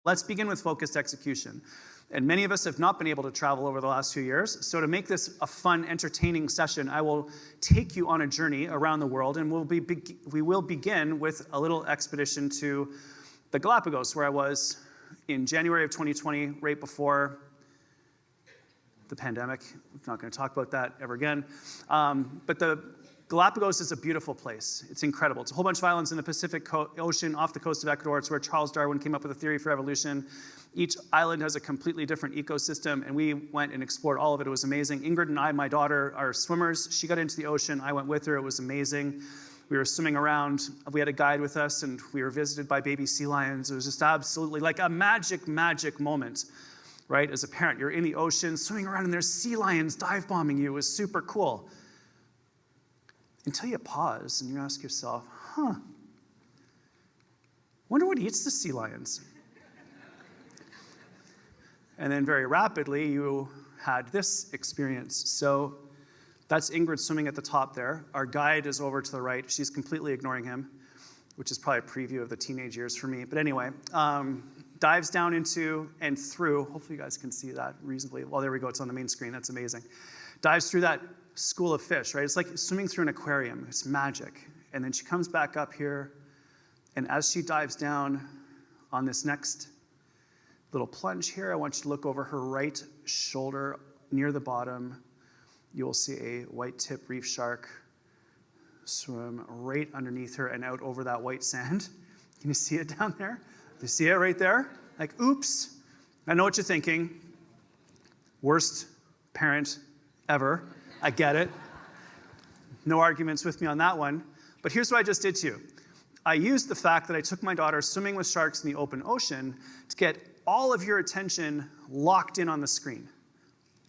Let's begin with focused execution. And many of us have not been able to travel over the last few years. So to make this a fun, entertaining session, I will take you on a journey around the world, and we will begin with a little expedition to the Galapagos, where I was in January of 2020, right before the pandemic. I'm not going to talk about that ever again. But the Galapagos is a beautiful place. It's incredible. It's a whole bunch of islands in the Pacific Ocean off the coast of Ecuador. It's where Charles Darwin came up with a theory for evolution. Each island has a completely different ecosystem, and we went and explored all of it. It was amazing. Ingrid and I, my daughter, are swimmers. She got into the ocean. I went with her. It was amazing. We were swimming around. We had a guide with us, and we were visited by baby sea lions. It was just absolutely like a magic moment, right? As a parent, you're in the ocean, swimming around, and there's sea lions dive bombing you. It was super cool. Until you pause and you ask yourself, wonder what eats the sea lions? And then very rapidly, you had this experience. So that's Ingrid swimming at the top there. Our guide is over to the right. She's completely ignoring him, which is probably a preview of the teenage years for me. But anyway, dives down into and through, hopefully you guys can see that reasonably. Well, there we go. It's on the main screen. That's amazing. Dives through that school of fish, right? It's like swimming through an aquarium. It's magic. And then she comes back up here, and as she dives down on this next little plunge here, I want you to look over her right shoulder near the bottom. You will see a white tip reef shark swim right underneath her and out over that white sand. Can you see it down there? You see it right there? Like, oops. I know what you're thinking. Worst parent ever. I get it. No arguments with me on that one. But here's what I just did to you. I used the fact that I took my daughter swimming with sharks in the open ocean to get all of your attention locked in on the screen.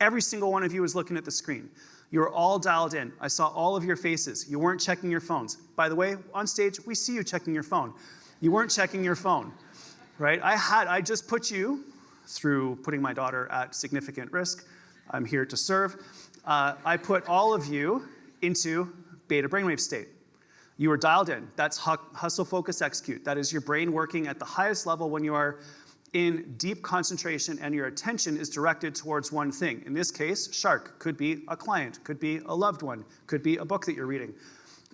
Every single one of you was looking at the screen. You were all dialed in. I saw all of your faces. You weren't checking your phones. By the way, on stage, we see you checking your phone. You weren't checking your phone, right? I just put you through putting my daughter at significant risk. I'm here to serve. I put all of you into beta brainwave state. You are dialed in. That's hustle, focus, execute. That is your brain working at the highest level when you are in deep concentration and your attention is directed towards one thing. In this case, shark. Could be a client, could be a loved one, could be a book that you're reading.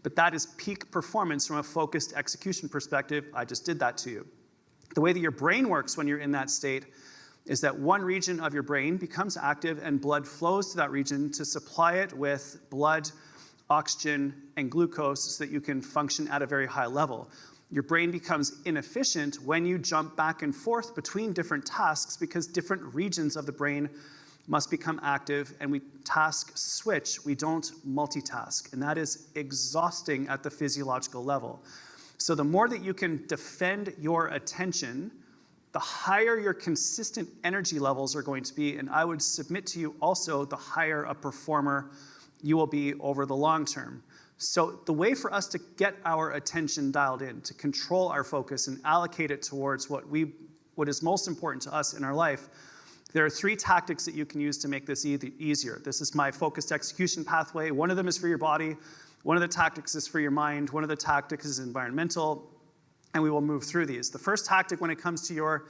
But that is peak performance from a focused execution perspective. I just did that to you. The way that your brain works when you're in that state is that one region of your brain becomes active and blood flows to that region to supply it with blood, oxygen, and glucose so that you can function at a very high level. Your brain becomes inefficient when you jump back and forth between different tasks because different regions of the brain must become active, and we task switch. We don't multitask, and that is exhausting at the physiological level. So the more that you can defend your attention, the higher your consistent energy levels are going to be, and I would submit to you also the higher a performer you will be over the long term. So the way for us to get our attention dialed in, to control our focus and allocate it towards what is most important to us in our life, there are 3 tactics that you can use to make this easier. This is my focused execution pathway. One of them is for your body. One of the tactics is for your mind. One of the tactics is environmental. And we will move through these. The first tactic when it comes to your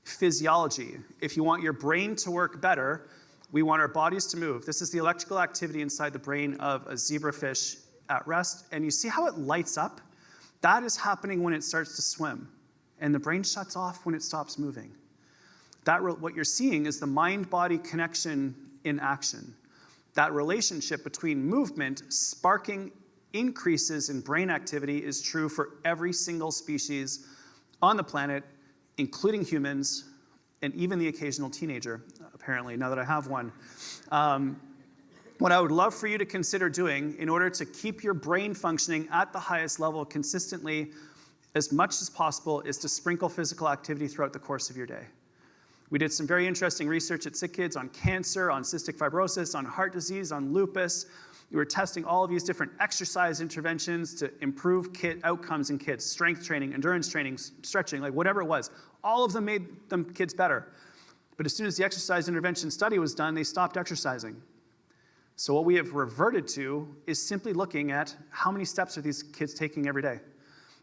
physiology, if you want your brain to work better, we want our bodies to move. This is the electrical activity inside the brain of a zebrafish at rest. And you see how it lights up? That is happening when it starts to swim. And the brain shuts off when it stops moving. What you're seeing is the mind-body connection in action. That relationship between movement sparking increases in brain activity is true for every single species on the planet, including humans, and even the occasional teenager, apparently, now that I have one. What I would love for you to consider doing in order to keep your brain functioning at the highest level consistently as much as possible is to sprinkle physical activity throughout the course of your day. We did some very interesting research at Sick Kids on cancer, on cystic fibrosis, on heart disease, on lupus. We were testing all of these different exercise interventions to improve outcomes in kids, strength training, endurance training, stretching, like whatever it was. All of them made them kids better. But as soon as the exercise intervention study was done, they stopped exercising. So what we have reverted to is simply looking at how many steps are these kids taking every day.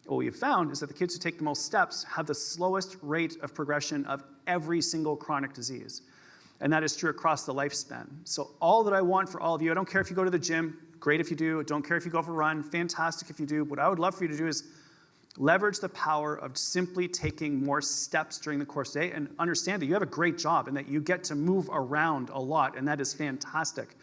What we've found is that the kids who take the most steps have the slowest rate of progression of every single chronic disease. And that is true across the lifespan. So all that I want for all of you, I don't care if you go to the gym, great if you do, I don't care if you go for a run, fantastic if you do. What I would love for you to do is leverage the power of simply taking more steps during the course of the day and understand that you have a great job and that you get to move around a lot, and that is fantastic.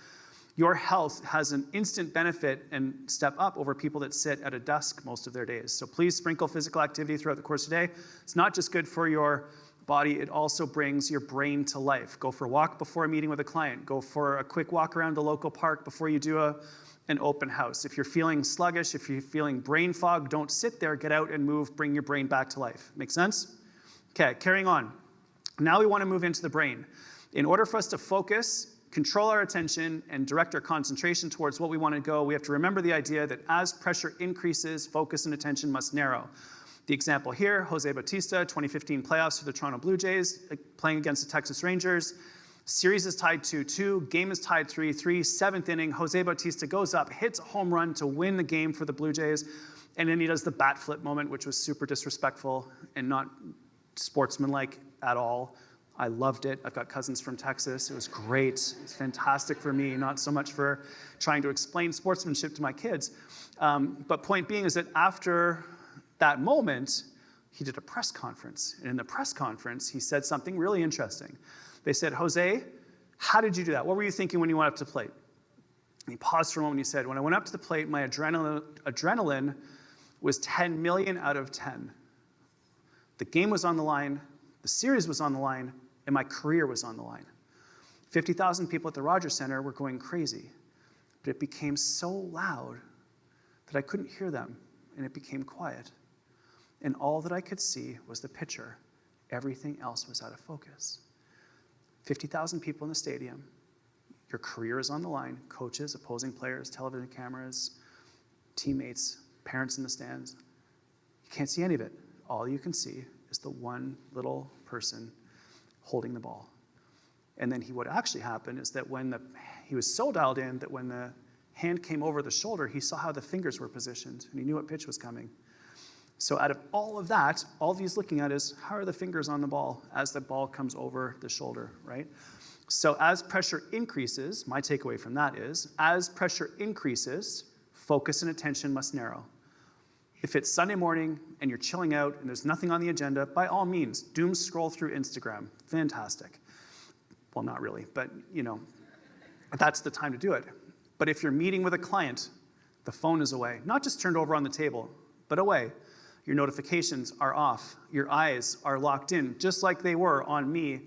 Your health has an instant benefit and step up over people that sit at a desk most of their days. So please sprinkle physical activity throughout the course of the day. It's not just good for your body, it also brings your brain to life. Go for a walk before a meeting with a client. Go for a quick walk around the local park before you do an open house. If you're feeling sluggish, if you're feeling brain fog, don't sit there, get out and move, bring your brain back to life. Make sense? Okay, carrying on. Now we want to move into the brain. In order for us to focus, control our attention, and direct our concentration towards what we want to go, we have to remember the idea that as pressure increases, focus and attention must narrow. The example here, Jose Bautista, 2015 playoffs for the Toronto Blue Jays, playing against the Texas Rangers. Series is tied 2-2, game is tied 3-3, seventh inning, Jose Bautista goes up, hits a home run to win the game for the Blue Jays, and then he does the bat flip moment, which was super disrespectful and not sportsmanlike at all. I loved it. I've got cousins from Texas. It was great. It was fantastic for me, not so much for trying to explain sportsmanship to my kids. But point being is that after that moment, he did a press conference. And in the press conference, he said something really interesting. They said, Jose, how did you do that? What were you thinking when you went up to the plate? And he paused for a moment and he said, when I went up to the plate, my adrenaline was 10 million out of 10. The game was on the line, the series was on the line, and my career was on the line. 50,000 people at the Rogers Center were going crazy, but it became so loud that I couldn't hear them, and it became quiet. And all that I could see was the pitcher. Everything else was out of focus. 50,000 people in the stadium. Your career is on the line. Coaches, opposing players, television cameras, teammates, parents in the stands. You can't see any of it. All you can see is the one little person holding the ball. And then what actually happened is that he was so dialed in that when the hand came over the shoulder, he saw how the fingers were positioned, and he knew what pitch was coming. So out of all of that, all he's looking at is, how are the fingers on the ball as the ball comes over the shoulder, right? So as pressure increases, my takeaway from that is, as pressure increases, focus and attention must narrow. If it's Sunday morning and you're chilling out and there's nothing on the agenda, by all means, doom scroll through Instagram. Fantastic. Well, not really, but that's the time to do it. But if you're meeting with a client, the phone is away. Not just turned over on the table, but away. Your notifications are off. Your eyes are locked in, just like they were on me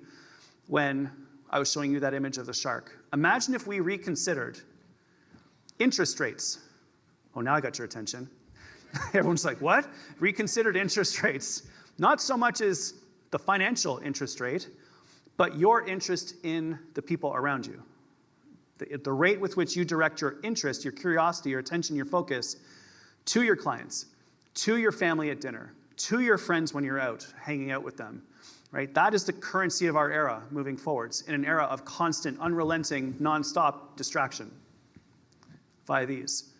when I was showing you that image of the shark. Imagine if we reconsidered interest rates. Oh, now I got your attention. Everyone's like, what? Reconsidered interest rates. Not so much as the financial interest rate, but your interest in the people around you. The rate with which you direct your interest, your curiosity, your attention, your focus to your clients, to your family at dinner, to your friends when you're out, hanging out with them, right? That is the currency of our era moving forwards, in an era of constant, unrelenting, nonstop distraction via these.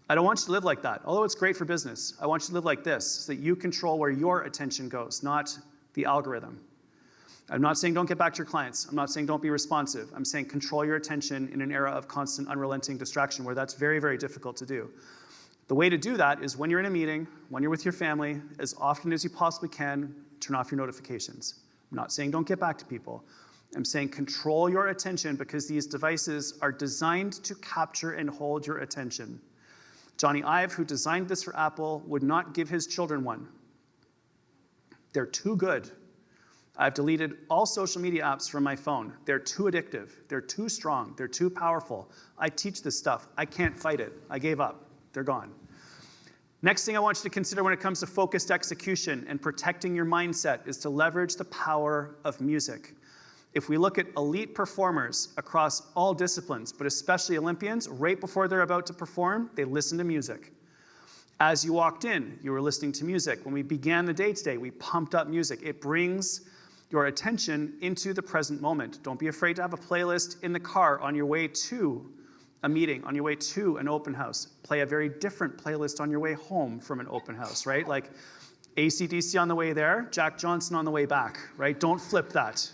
I don't want you to live like that, although it's great for business. I want you to live like this, so that you control where your attention goes, not the algorithm. I'm not saying don't get back to your clients. I'm not saying don't be responsive. I'm saying control your attention in an era of constant, unrelenting distraction where that's very, very difficult to do. The way to do that is when you're in a meeting, when you're with your family, as often as you possibly can, turn off your notifications. I'm not saying don't get back to people. I'm saying control your attention because these devices are designed to capture and hold your attention. Johnny Ive, who designed this for Apple, would not give his children one. They're too good. I've deleted all social media apps from my phone. They're too addictive. They're too strong. They're too powerful. I teach this stuff. I can't fight it. I gave up. They're gone. Next thing I want you to consider when it comes to focused execution and protecting your mindset is to leverage the power of music. If we look at elite performers across all disciplines, but especially Olympians, right before they're about to perform, they listen to music. As you walked in, you were listening to music. When we began the day today, we pumped up music. It brings your attention into the present moment. Don't be afraid to have a playlist in the car on your way to a meeting, on your way to an open house. Play a very different playlist on your way home from an open house, right? Like AC/DC on the way there, Jack Johnson on the way back, right? Don't flip that.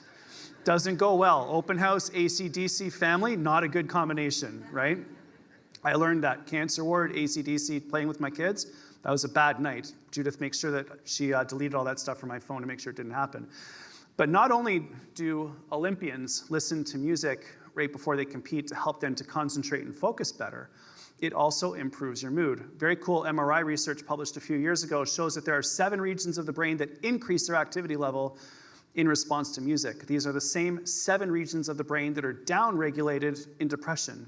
Doesn't go well. Open house, AC/DC, family, not a good combination, right? I learned that cancer ward, AC/DC, playing with my kids, that was a bad night. Judith makes sure that she deleted all that stuff from my phone to make sure it didn't happen. But not only do Olympians listen to music right before they compete to help them to concentrate and focus better, it also improves your mood. Very cool MRI research published a few years ago shows that there are 7 regions of the brain that increase their activity level in response to music. These are the same 7 regions of the brain that are downregulated in depression.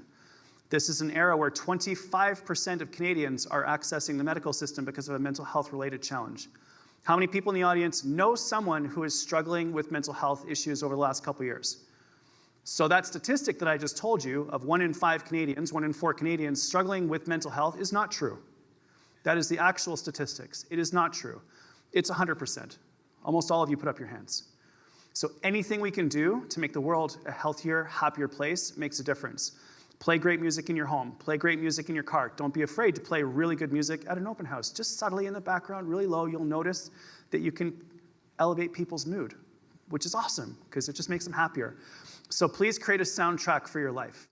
This is an era where 25% of Canadians are accessing the medical system because of a mental health-related challenge. How many people in the audience know someone who is struggling with mental health issues over the last couple years? So that statistic that I just told you of 1 in 5 Canadians, 1 in 4 Canadians struggling with mental health is not true. That is the actual statistics. It is not true. It's 100%. Almost all of you put up your hands. So anything we can do to make the world a healthier, happier place makes a difference. Play great music in your home. Play great music in your car. Don't be afraid to play really good music at an open house. Just subtly in the background, really low, you'll notice that you can elevate people's mood, which is awesome because it just makes them happier. So please create a soundtrack for your life.